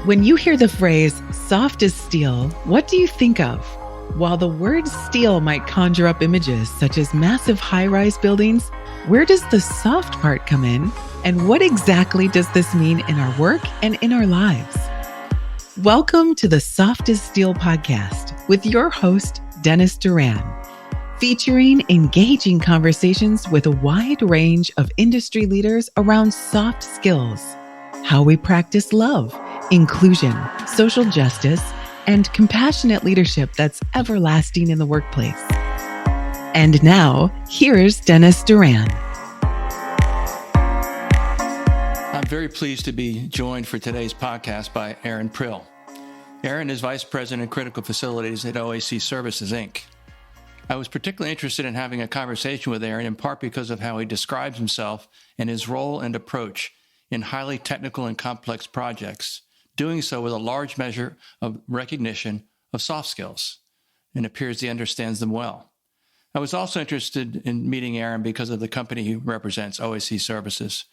When you hear the phrase soft as steel, what do you think of? While the word steel might conjure up images such as massive high-rise buildings, where does the soft part come in? And what exactly does this mean in our work and in our lives? Welcome to the Soft as Steel podcast with your host, Dennis Doran, featuring engaging conversations with a wide range of industry leaders around soft skills, how we practice love, inclusion, social justice, and compassionate leadership that's everlasting in the workplace. And now, here's Dennis Doran. I'm very pleased to be joined for today's podcast by Aaron Prill. Aaron is Vice President of Critical Facilities at OAC Services Inc. I was particularly interested in having a conversation with Aaron in part because of how he describes himself and his role and approach in highly technical and complex projects, doing so with a large measure of recognition of soft skills, and it appears he understands them well. I was also interested in meeting Aaron because of the company he represents, OAC Services.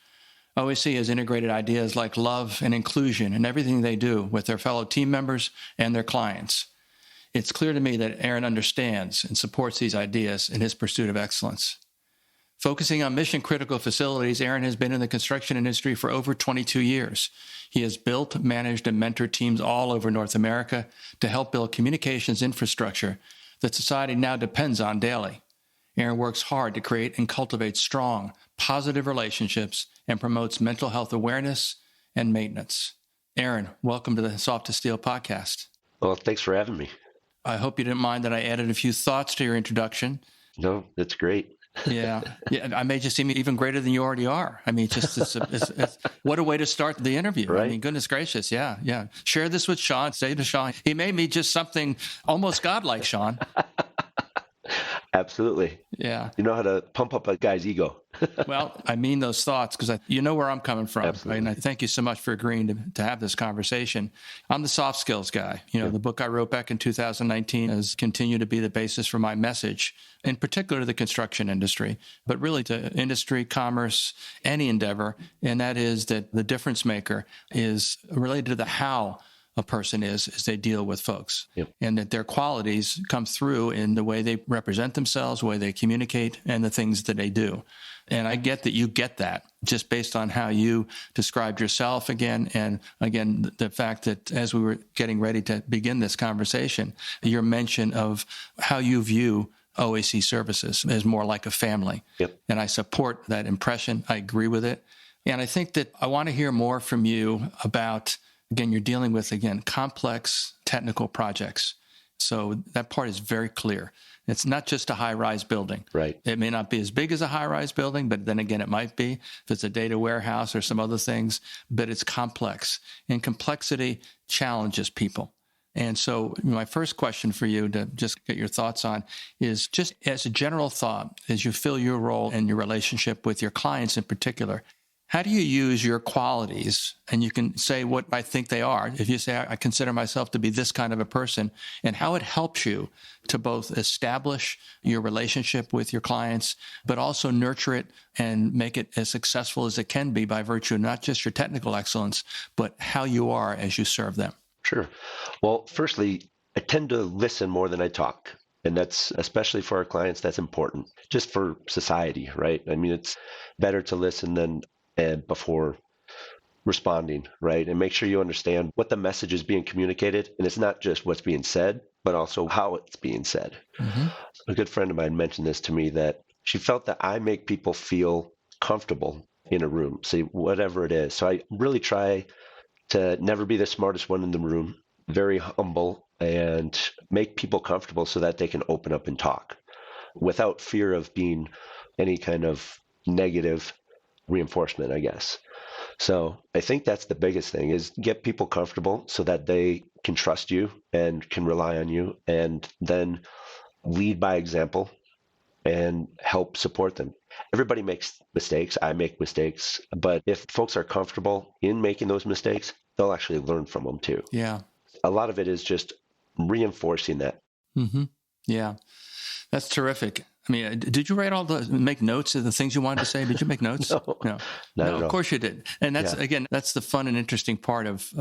OAC has integrated ideas like love and inclusion in everything they do with their fellow team members and their clients. It's clear to me that Aaron understands and supports these ideas in his pursuit of excellence. Focusing on mission-critical facilities, Aaron has been in the construction industry for over 22 years. He has built, managed, and mentored teams all over North America to help build communications infrastructure that society now depends on daily. Aaron works hard to create and cultivate strong, positive relationships and promotes mental health awareness and maintenance. Aaron, welcome to the Soft as Steel podcast. Well, thanks for having me. I hope you didn't mind that I added a few thoughts to your introduction. No, that's great. Yeah, I made you seem even greater than you already are. I mean, it's what a way to start the interview. Right? I mean, goodness gracious, yeah. Share this with Sean. Say to Sean, he made me just something almost godlike, Sean. Absolutely. Yeah. You know how to pump up a guy's ego. Well, I mean those thoughts because you know where I'm coming from. Absolutely. And I thank you so much for agreeing to have this conversation. I'm the soft skills guy. You know, The book I wrote back in 2019 has continued to be the basis for my message, in particular to the construction industry, but really to industry, commerce, any endeavor. And that is that the difference maker is related to the how a person is as they deal with folks. Yep. And that their qualities come through in the way they represent themselves, the way they communicate, and the things that they do. And I get that you get that just based on how you described yourself again. And again, the fact that as we were getting ready to begin this conversation, your mention of how you view OAC Services as more like a family. Yep. And I support that impression. I agree with it. And I think that I want to hear more from you about, again, you're dealing with, complex technical projects. So that part is very clear. It's not just a high-rise building. Right. It may not be as big as a high-rise building, but then again, it might be if it's a data warehouse or some other things, but it's complex. And complexity challenges people. And so my first question for you to just get your thoughts on is just as a general thought, as you fill your role in your relationship with your clients in particular, how do you use your qualities? And you can say what I think they are. If you say, I consider myself to be this kind of a person, and how it helps you to both establish your relationship with your clients, but also nurture it and make it as successful as it can be by virtue of not just your technical excellence, but how you are as you serve them. Sure. Well, firstly, I tend to listen more than I talk. And that's, especially for our clients, that's important. Just for society, right? I mean, it's better to listen than before responding, right? And make sure you understand what the message is being communicated. And it's not just what's being said, but also how it's being said. Mm-hmm. A good friend of mine mentioned this to me, that she felt that I make people feel comfortable in a room, say whatever it is. So I really try to never be the smartest one in the room, very humble, and make people comfortable so that they can open up and talk without fear of being any kind of negative reinforcement, I guess. So I think that's the biggest thing, is get people comfortable so that they can trust you and can rely on you, and then lead by example and help support them. Everybody makes mistakes. I make mistakes. But if folks are comfortable in making those mistakes, they'll actually learn from them too. Yeah. A lot of it is just reinforcing that. Mm-hmm. Yeah. That's terrific. I mean, did you make notes of the things you wanted to say? Did you make notes? No, No, not at all. of course you did. And that's the fun and interesting part of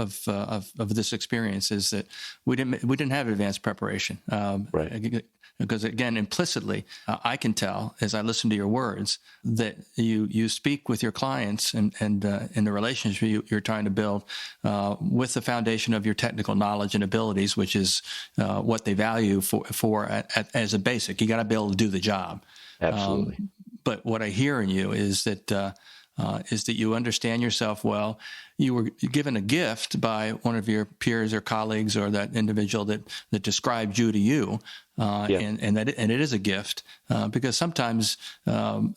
this experience, is that we didn't have advanced preparation. Right. Because again, implicitly, I can tell as I listen to your words that you speak with your clients and in the relationship you're trying to build with the foundation of your technical knowledge and abilities, which is what they value as a basic. You got to be able to do the job. Absolutely. But what I hear in you is that you understand yourself well. You were given a gift by one of your peers or colleagues or that individual that described you to you, and it is a gift because sometimes one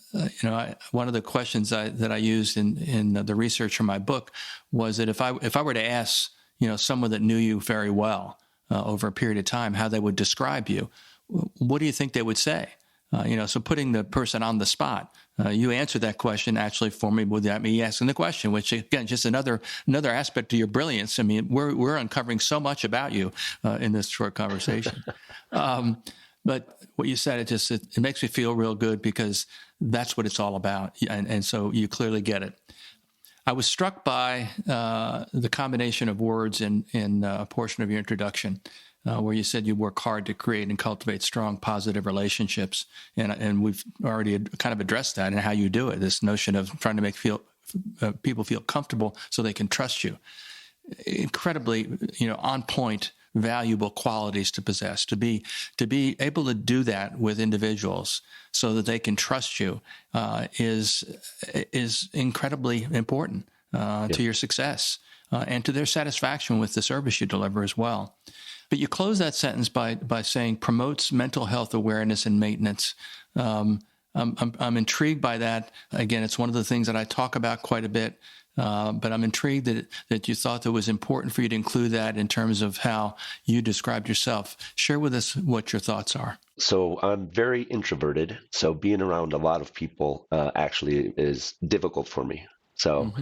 of the questions that I used in the research for my book was that if I were to ask someone that knew you very well over a period of time how they would describe you, what do you think they would say? So putting the person on the spot, you answered that question actually for me without me asking the question, which again, just another aspect of your brilliance. I mean, we're uncovering so much about you in this short conversation. But what you said, it makes me feel real good because that's what it's all about. And so you clearly get it. I was struck by the combination of words in a portion of your introduction, where you said you work hard to create and cultivate strong, positive relationships. And we've already kind of addressed that and how you do it, this notion of trying to make people feel comfortable so they can trust you. Incredibly, on point, valuable qualities to possess, to be able to do that with individuals so that they can trust you is incredibly important to your success and to their satisfaction with the service you deliver as well. But you close that sentence by saying promotes mental health awareness and maintenance. I'm intrigued by that. Again, it's one of the things that I talk about quite a bit, but I'm intrigued that you thought that it was important for you to include that in terms of how you described yourself. Share with us what your thoughts are. So I'm very introverted. So being around a lot of people actually is difficult for me. So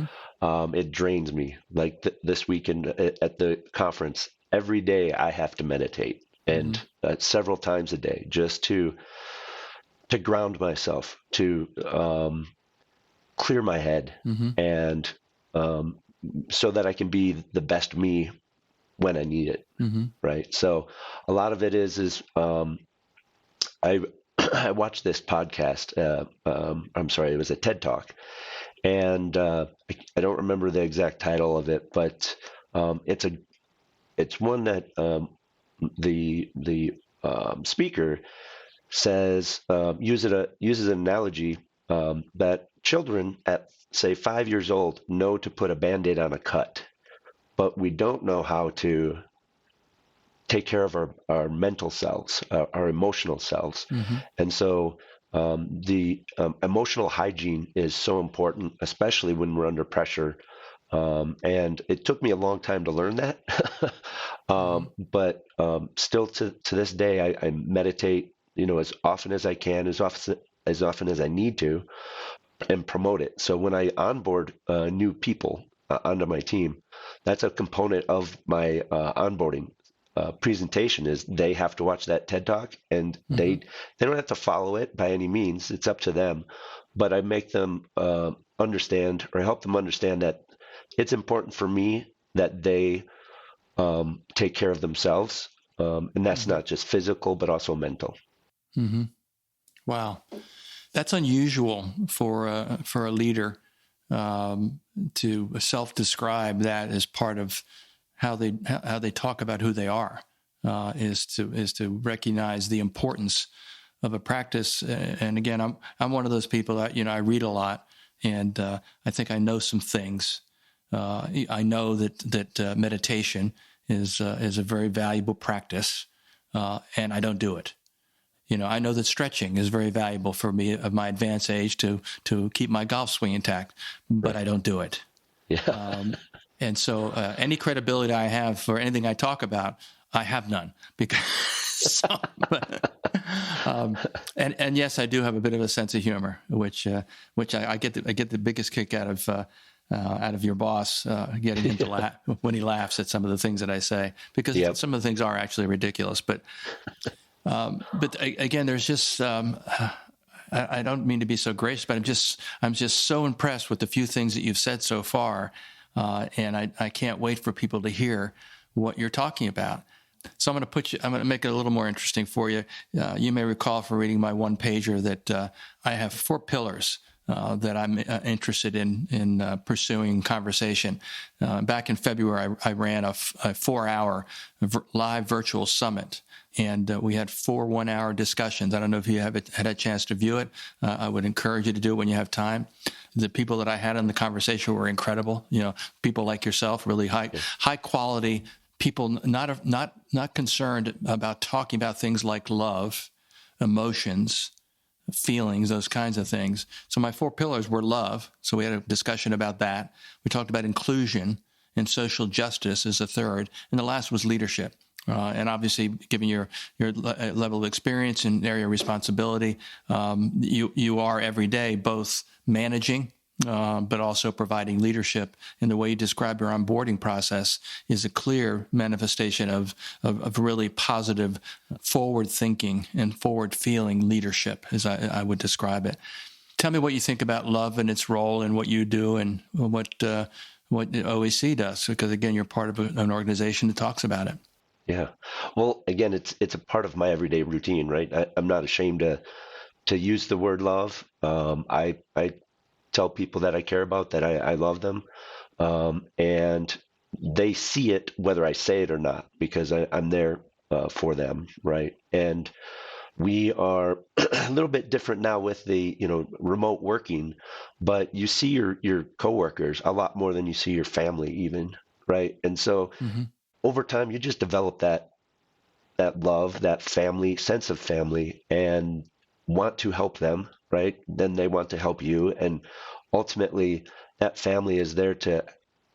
it drains me. Like this weekend at the conference, every day I have to meditate, and several times a day, just to ground myself, to clear my head, and so that I can be the best me when I need it. Right. So a lot of it is I watched this podcast. I'm sorry, it was a TED Talk, and I don't remember the exact title of it, but it's one that the speaker says uses an analogy that children at say 5 years old know to put a Band-Aid on a cut, but we don't know how to take care of our mental selves, our emotional selves, and so the emotional hygiene is so important, especially when we're under pressure. And it took me a long time to learn that. But still to this day, I meditate, as often as I can, as often as I need to, and promote it. So when I onboard new people onto my team, that's a component of my onboarding presentation is they have to watch that TED Talk, and they don't have to follow it by any means. It's up to them. But I make them understand, or help them understand, that it's important for me that they take care of themselves, and that's not just physical, but also mental. Wow, that's unusual for a leader to self-describe that as part of how they talk about who they are. Is to recognize the importance of a practice. And again, I'm one of those people that I read a lot, and I think I know some things. I know that meditation is a very valuable practice, and I don't do it. I know that stretching is very valuable for me at my advanced age to keep my golf swing intact, but I don't do it. Yeah. And so any credibility I have for anything I talk about, I have none. Because and yes, I do have a bit of a sense of humor, which I get the biggest kick out of your boss getting him to laugh when he laughs at some of the things that I say, because some of the things are actually ridiculous. But Again, there's just I don't mean to be so gracious, but I'm just so impressed with the few things that you've said so far, and I can't wait for people to hear what you're talking about. So I'm going to make it a little more interesting for you. You may recall from reading my one pager that I have 4 pillars that I'm interested in pursuing conversation. Back in February, I ran a 4-hour live virtual summit, and we had 4 one-hour discussions. I don't know if you have had a chance to view it. I would encourage you to do it when you have time. The people that I had in the conversation were incredible. People like yourself, really high quality people, not concerned about talking about things like love, emotions, feelings, those kinds of things. So my 4 pillars were love. So we had a discussion about that. We talked about inclusion and social justice as a third. And the last was leadership. And obviously, given your level of experience and area of responsibility, you are every day both managing, but also providing leadership. And the way you describe your onboarding process is a clear manifestation of really positive, forward-thinking and forward-feeling leadership, as I would describe it. Tell me what you think about love and its role and what you do and what OAC does, because, again, you're part of an organization that talks about it. Yeah. Well, again, it's a part of my everyday routine, right? I'm not ashamed to use the word love. I tell people that I care about, that I love them, and they see it whether I say it or not, because I'm there for them, right? And we are a little bit different now with the remote working, but you see your coworkers a lot more than you see your family, even, right? And so over time, you just develop that love, that family sense of family, and want to help them, right? Then they want to help you, and ultimately, that family is there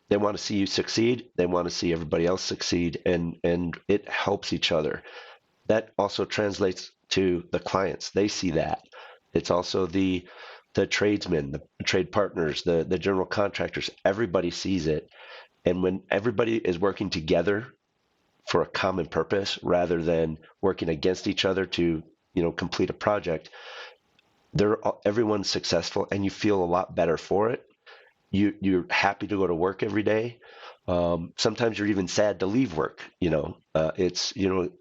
they want to see you succeed. They want to see everybody else succeed, and it helps each other. That also translates to the clients. They see that. It's also the tradesmen, the trade partners, the general contractors. Everybody sees it. And when everybody is working together for a common purpose rather than working against each other to, complete a project, everyone's successful, and you feel a lot better for it. You're happy to go to work every day. Sometimes you're even sad to leave work.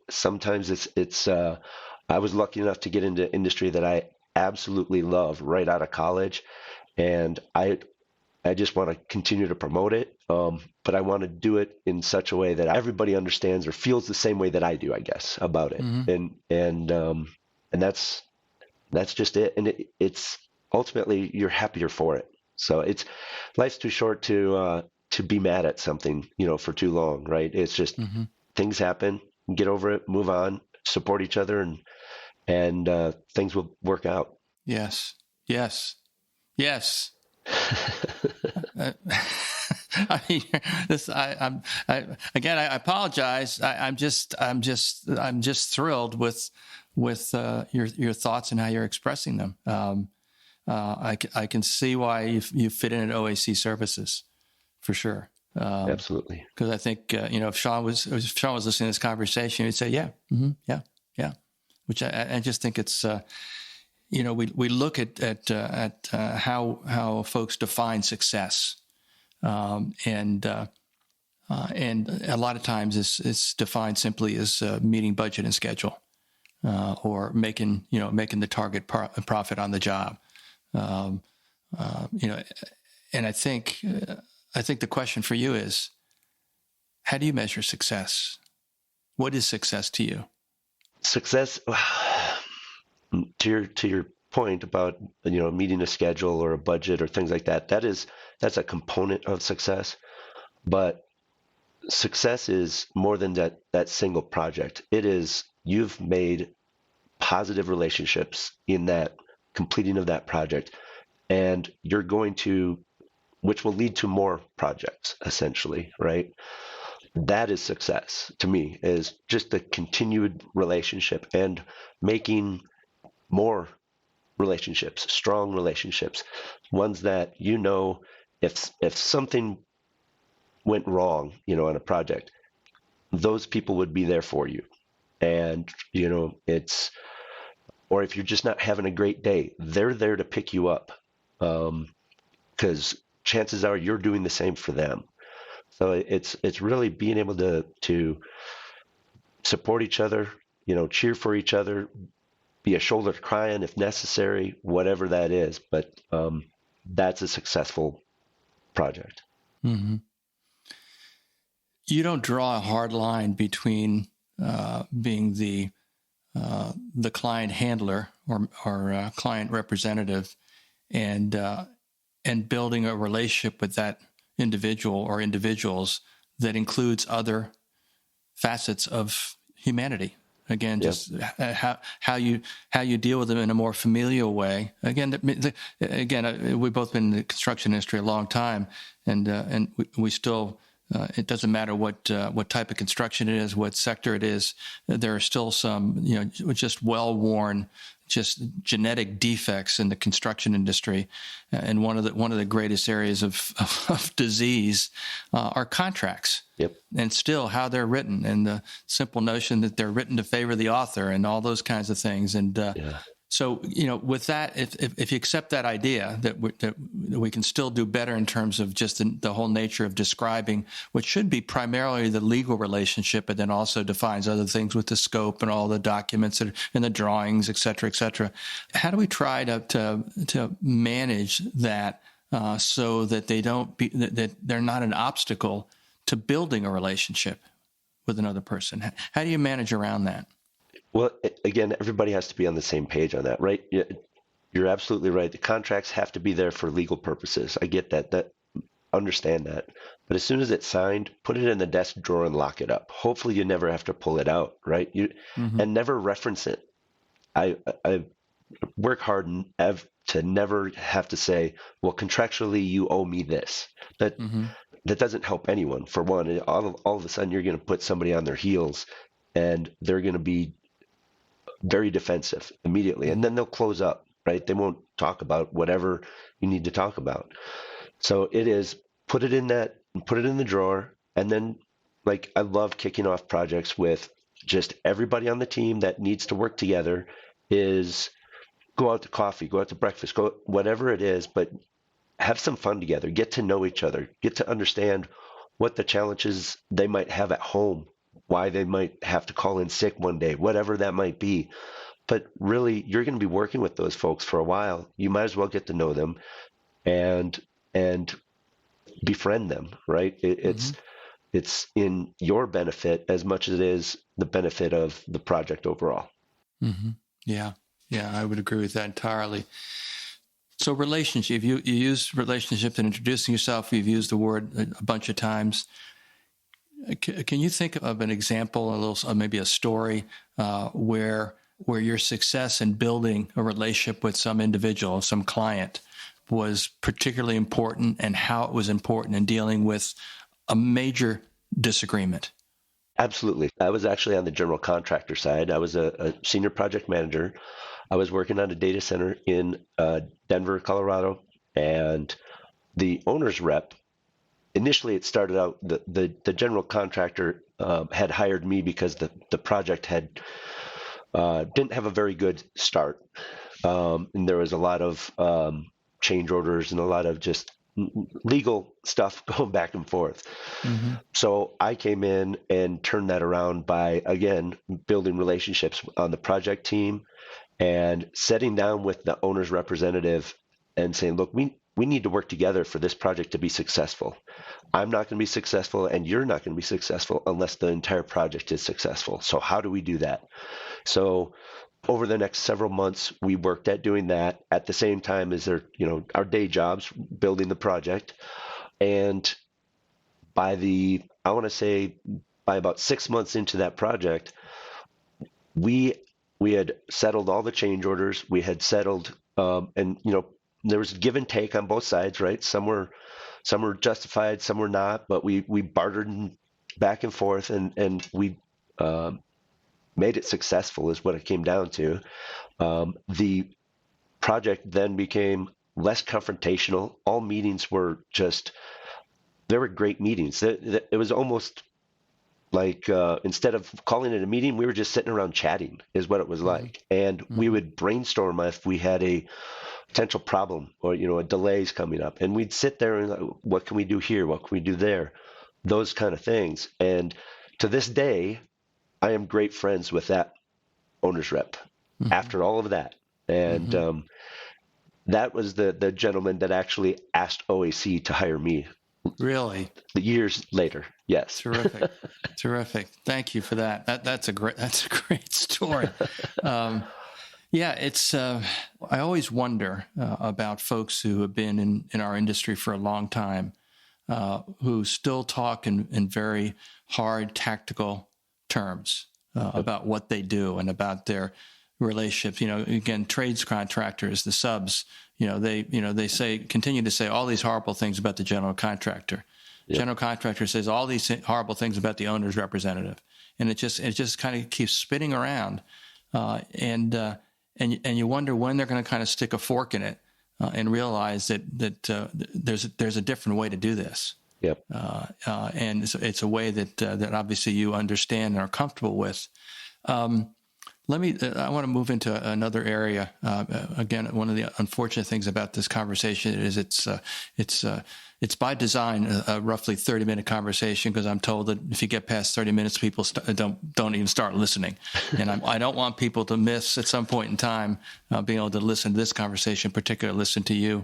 Sometimes it's. I was lucky enough to get into industry that I absolutely love right out of college, and I just want to continue to promote it, but I want to do it in such a way that everybody understands or feels the same way that I do, I guess, about it. And that's just it. And it's ultimately, you're happier for it. So life's too short to be mad at something, for too long, right? It's just things happen, get over it, move on, support each other, and things will work out. Yes. I mean, I apologize. I'm just thrilled with your thoughts and how you're expressing them. I can see why you fit in at OAC Services, for sure. Absolutely. Because I think if Sean was listening to this conversation, he'd say, yeah, Which I just think it's. We look at how folks define success, and a lot of times it's defined simply as meeting budget and schedule, or making the target profit on the job, and I think the question for you is, how do you measure success? What is success to you? Success. To your point about meeting a schedule or a budget or things like that, that's a component of success, but success is more than that single project. It is, you've made positive relationships in that completing of that project, and you're going to, which will lead to more projects, essentially, right? That is success to me, is just the continued relationship and making more relationships, strong relationships, ones that, if something went wrong, on a project, those people would be there for you. And, or if you're just not having a great day, they're there to pick you up. Because chances are you're doing the same for them. So it's really being able to support each other, cheer for each other, be a shoulder to cry on if necessary, whatever that is. But that's a successful project. Mm-hmm. You don't draw a hard line between being the client handler or client representative and building a relationship with that individual or individuals that includes other facets of humanity. Again, just how you deal with them in a more familial way. Again, we've both been in the construction industry a long time, and we still. It doesn't matter what type of construction it is, what sector it is. There are still some, just well-worn, just genetic defects in the construction industry, and one of the greatest areas of disease are contracts. Yep. And still how they're written, and the simple notion that they're written to favor the author, and all those kinds of things. And so, with that, if you accept that idea that we can still do better in terms of just the whole nature of describing what should be primarily the legal relationship, but then also defines other things with the scope and all the documents and the drawings, et cetera, et cetera. How do we try to manage that so that that they're not an obstacle to building a relationship with another person? How do you manage around that? Well, again, everybody has to be on the same page on that, right? You're absolutely right. The contracts have to be there for legal purposes. I get that. Understand that. But as soon as it's signed, put it in the desk drawer and lock it up. Hopefully you never have to pull it out, right? And never reference it. I work hard to never have to say, well, contractually you owe me this. That doesn't help anyone. For one, all of a sudden you're going to put somebody on their heels, and they're going to be very defensive immediately, and then they'll close up, right? They won't talk about whatever you need to talk about. So it is put it in the drawer, and then, like, I love kicking off projects with just everybody on the team that needs to work together. Is go out to coffee, go out to breakfast, go whatever it is, but have some fun together, get to know each other, get to understand what the challenges they might have at home, why they might have to call in sick one day, whatever that might be. But really, you're going to be working with those folks for a while. You might as well get to know them and befriend them, right? It's in your benefit as much as it is the benefit of the project overall. Mm-hmm. Yeah, I would agree with that entirely. So relationship, you use relationships in introducing yourself. You've used the word a bunch of times. Can you think of an example, maybe a story where your success in building a relationship with some individual, some client, was particularly important, and how it was important in dealing with a major disagreement? Absolutely. I was actually on the general contractor side. I was a senior project manager. I was working on a data center in Denver, Colorado, and the owner's rep, initially it started out, the general contractor had hired me because the project didn't have a very good start. And there was a lot of change orders and a lot of just legal stuff going back and forth. Mm-hmm. So I came in and turned that around by, again, building relationships on the project team and sitting down with the owner's representative and saying, look, we need to work together for this project to be successful. I'm not going to be successful, and you're not going to be successful unless the entire project is successful. So how do we do that? So over the next several months, we worked at doing that at the same time as our day jobs, building the project. And by about 6 months into that project, we had settled all the change orders. We had settled, and there was give and take on both sides, right? Some were justified, some were not, but we bartered back and forth, and we made it successful is what it came down to. The project then became less confrontational. All meetings were they were great meetings. It was almost like instead of calling it a meeting, we were just sitting around chatting is what it was like. And we would brainstorm if we had a potential problem or, a delay's coming up. And we'd sit there and like, what can we do here? What can we do there? Those kind of things. And to this day, I am great friends with that owner's rep after all of that. And that was the gentleman that actually asked OAC to hire me. Really? Years later, yes. Terrific. Thank you for that. That's a great story. Yeah, it's. I always wonder about folks who have been in our industry for a long time, who still talk in very hard tactical terms about what they do and about their relationships. Again, trades contractors, the subs. They continue to say all these horrible things about the general contractor. Yep. General contractor says all these horrible things about the owner's representative, and it just kind of keeps spinning around, and you wonder when they're going to kind of stick a fork in it and realize that there's a different way to do this. Yep. And it's a way that obviously you understand and are comfortable with. I want to move into another area. Again, one of the unfortunate things about this conversation is it's by design a roughly 30-minute conversation, because I'm told that if you get past 30 minutes, people don't even start listening. And I don't want people to miss at some point in time being able to listen to this conversation, particularly listen to you.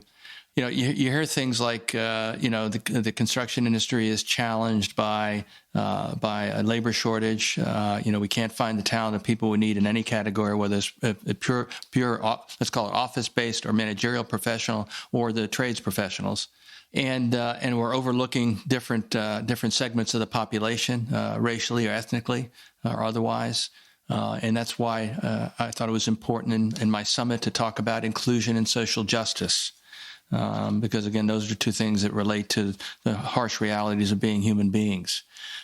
You hear things like, the construction industry is challenged by a labor shortage. We can't find the talent of people we need in any category, whether it's a pure, let's call it office-based or managerial professional or the trades professionals. And we're overlooking different segments of the population, racially or ethnically or otherwise. And that's why I thought it was important in my summit to talk about inclusion and social justice. Because, again, those are two things that relate to the harsh realities of being human beings.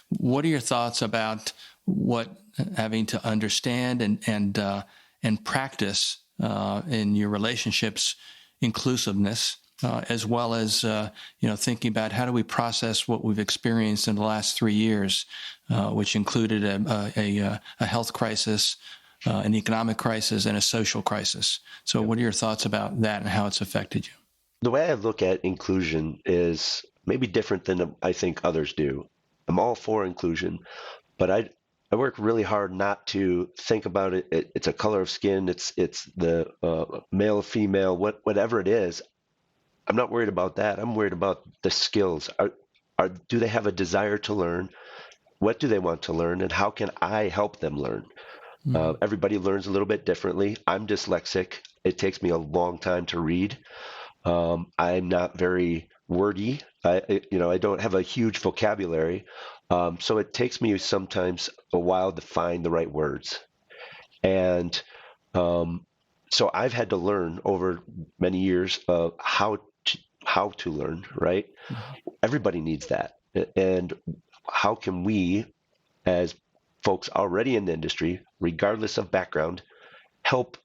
What are your thoughts about what having to understand and practice in your relationships inclusiveness, as well as thinking about how do we process what we've experienced in the last 3 years, which included a health crisis, an economic crisis, and a social crisis. So, what are your thoughts about that and how it's affected you? The way I look at inclusion is maybe different than I think others do. I'm all for inclusion, but I work really hard not to think about it. It's a color of skin. It's the male or female, whatever it is. I'm not worried about that. I'm worried about the skills. Do they have a desire to learn? What do they want to learn, and how can I help them learn? Everybody learns a little bit differently. I'm dyslexic. It takes me a long time to read. I'm not very wordy. I don't have a huge vocabulary. So it takes me sometimes a while to find the right words. And so I've had to learn over many years of how to learn, right? Everybody needs that. And how can we, as folks already in the industry, regardless of background, help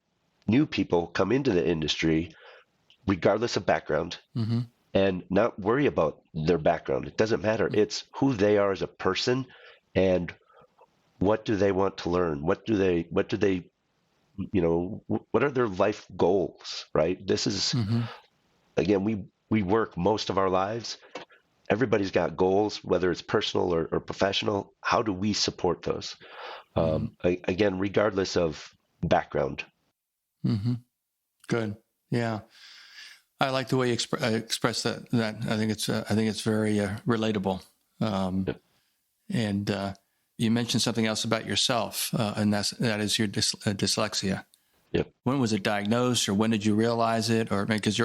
new people come into the industry regardless of background, and not worry about their background. It doesn't matter. It's who they are as a person and what do they want to learn? What are their life goals, right? This is, again, we work most of our lives. Everybody's got goals, whether it's personal or professional. How do we support those? Again, regardless of background. Good. Yeah. I like the way you express that. I think it's very relatable. And you mentioned something else about yourself, and that is your dyslexia. Yep. When was it diagnosed, or when did you realize it? Or because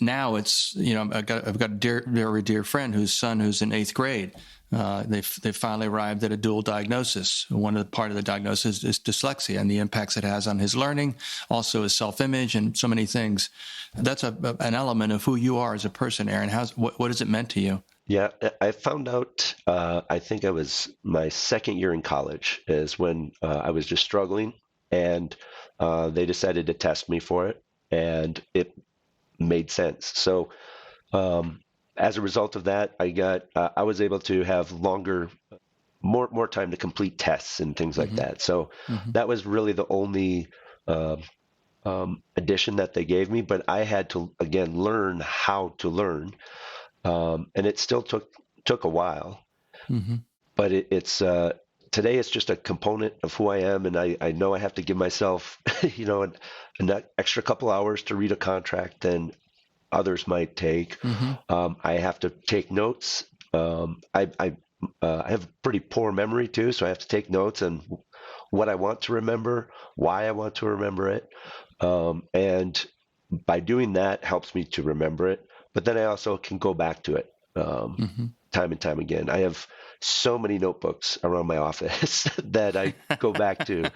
now it's I've got a very dear friend whose son who's in 8th grade. They finally arrived at a dual diagnosis. One of the part of the diagnosis is dyslexia and the impacts it has on his learning, also his self-image, and so many things. That's an element of who you are as a person, Aaron. What has it meant to you? Yeah, I found out. I think I was my second year in college is when I was just struggling, and they decided to test me for it, and it made sense. So. As a result of that, I was able to have longer more time to complete tests and things like that. So that was really the only addition that they gave me. But I had to, again, learn how to learn. And it still took a while. But it's today it's just a component of who I am. And I know I have to give myself, an extra couple hours to read a contract than others might take. I have to take notes. I have pretty poor memory too, so I have to take notes on what I want to remember, why I want to remember it, and by doing that helps me to remember it. But then I also can go back to it time and time again. I have so many notebooks around my office that I go back to,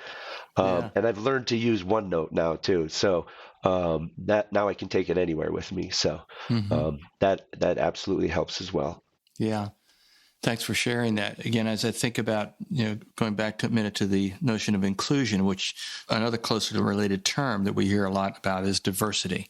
and I've learned to use OneNote now too. So that now I can take it anywhere with me. So that absolutely helps as well. Yeah. Thanks for sharing that. Again, as I think about, going back to a minute to the notion of inclusion, which another closely related term that we hear a lot about is diversity.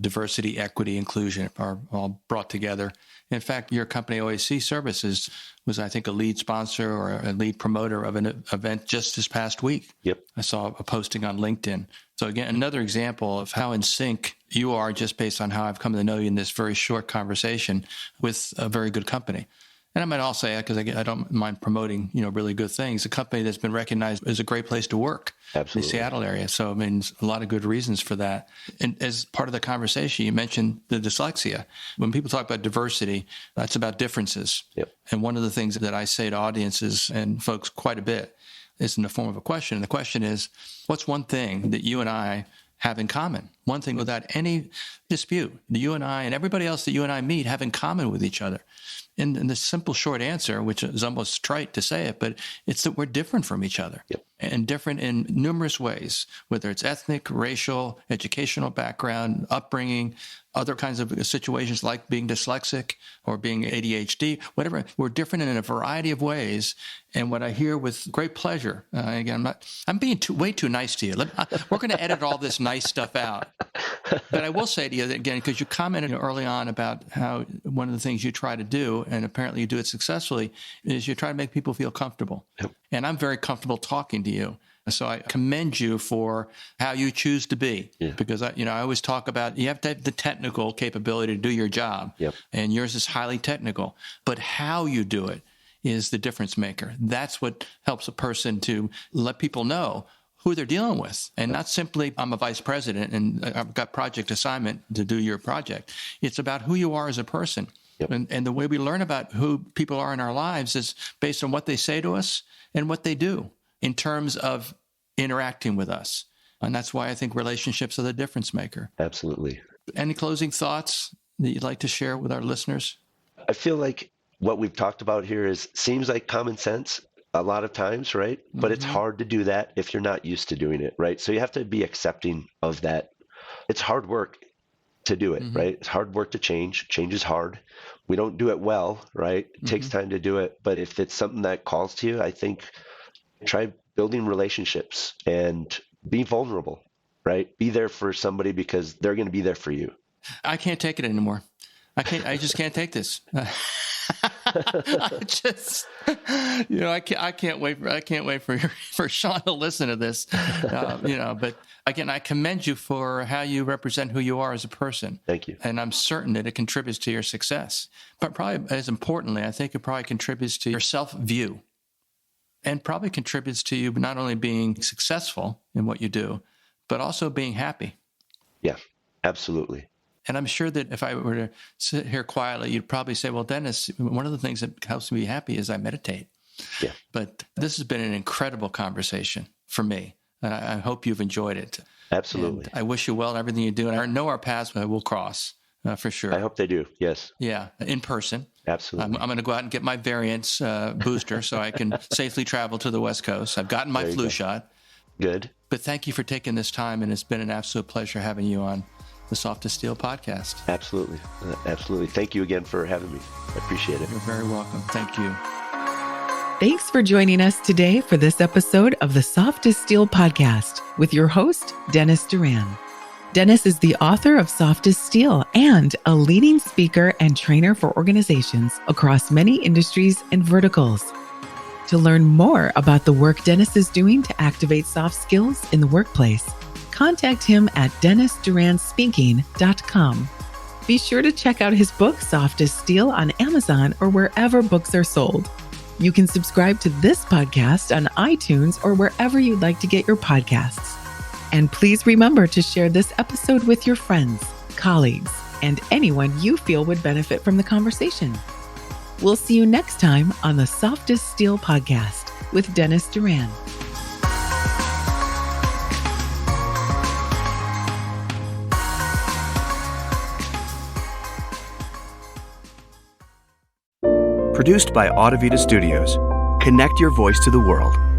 Diversity, equity, inclusion are all brought together. In fact, your company, OAC Services, was, I think, a lead sponsor or a lead promoter of an event just this past week. Yep. I saw a posting on LinkedIn. So again, another example of how in sync you are, just based on how I've come to know you in this very short conversation with a very good company. And I might also add, because I don't mind promoting, really good things, a company that's been recognized as a great place to work in the Seattle area. So, a lot of good reasons for that. And as part of the conversation, you mentioned the dyslexia. When people talk about diversity, that's about differences. Yep. And one of the things that I say to audiences and folks quite a bit is in the form of a question. And the question is, what's one thing that you and I have in common? One thing without any dispute that you and I and everybody else that you and I meet have in common with each other. And the simple short answer, which is almost trite to say it, but it's that we're different from each other. Yep. And different in numerous ways, whether it's ethnic, racial, educational background, upbringing, other kinds of situations like being dyslexic or being ADHD, whatever. We're different in a variety of ways. And what I hear with great pleasure, again, I'm being way too nice to you. We're going to edit all this nice stuff out. But I will say to you that, again, because you commented early on about how one of the things you try to do, and apparently you do it successfully, is you try to make people feel comfortable. Yep. And I'm very comfortable talking to you. So I commend you for how you choose to be, because I always talk about you have to have the technical capability to do your job, and yours is highly technical. But how you do it is the difference maker. That's what helps a person to let people know who they're dealing with, and not simply I'm a vice president and I've got project assignment to do your project. It's about who you are as a person. Yep. And the way we learn about who people are in our lives is based on what they say to us and what they do in terms of interacting with us. And that's why I think relationships are the difference maker. Absolutely. Any closing thoughts that you'd like to share with our listeners? I feel like what we've talked about here seems like common sense a lot of times, right? But it's hard to do that if you're not used to doing it, right? So you have to be accepting of that. It's hard work to do it, right? It's hard work to change. Change is hard. We don't do it well, right? It takes time to do it. But if it's something that calls to you, I think try building relationships and be vulnerable, right? Be there for somebody because they're going to be there for you. I can't take it anymore. I just can't take this. I can't wait for Sean to listen to this. But again, I commend you for how you represent who you are as a person. Thank you. And I'm certain that it contributes to your success. But probably as importantly, I think it probably contributes to your self-view, and probably contributes to you not only being successful in what you do, but also being happy. Yeah, absolutely. And I'm sure that if I were to sit here quietly, you'd probably say, well, Dennis, one of the things that helps me be happy is I meditate. Yeah. But this has been an incredible conversation for me. And I hope you've enjoyed it. Absolutely. And I wish you well in everything you do. And I know our paths will cross for sure. I hope they do. Yes. Yeah. In person. Absolutely. I'm going to go out and get my variants booster so I can safely travel to the West Coast. I've gotten my flu shot. Good. But thank you for taking this time. And it's been an absolute pleasure having you on the Soft as Steel podcast. Absolutely. Absolutely. Thank you again for having me. I appreciate it. You're very welcome. Thank you. Thanks for joining us today for this episode of the Soft as Steel podcast with your host, Dennis Doran. Dennis is the author of Soft as Steel and a leading speaker and trainer for organizations across many industries and verticals. To learn more about the work Dennis is doing to activate soft skills in the workplace, contact him at DennisDuranSpeaking.com. Be sure to check out his book, Soft as Steel, on Amazon or wherever books are sold. You can subscribe to this podcast on iTunes or wherever you'd like to get your podcasts. And please remember to share this episode with your friends, colleagues, and anyone you feel would benefit from the conversation. We'll see you next time on the Soft as Steel podcast with Dennis Doran. Produced by Audivita Studios. Connect your voice to the world.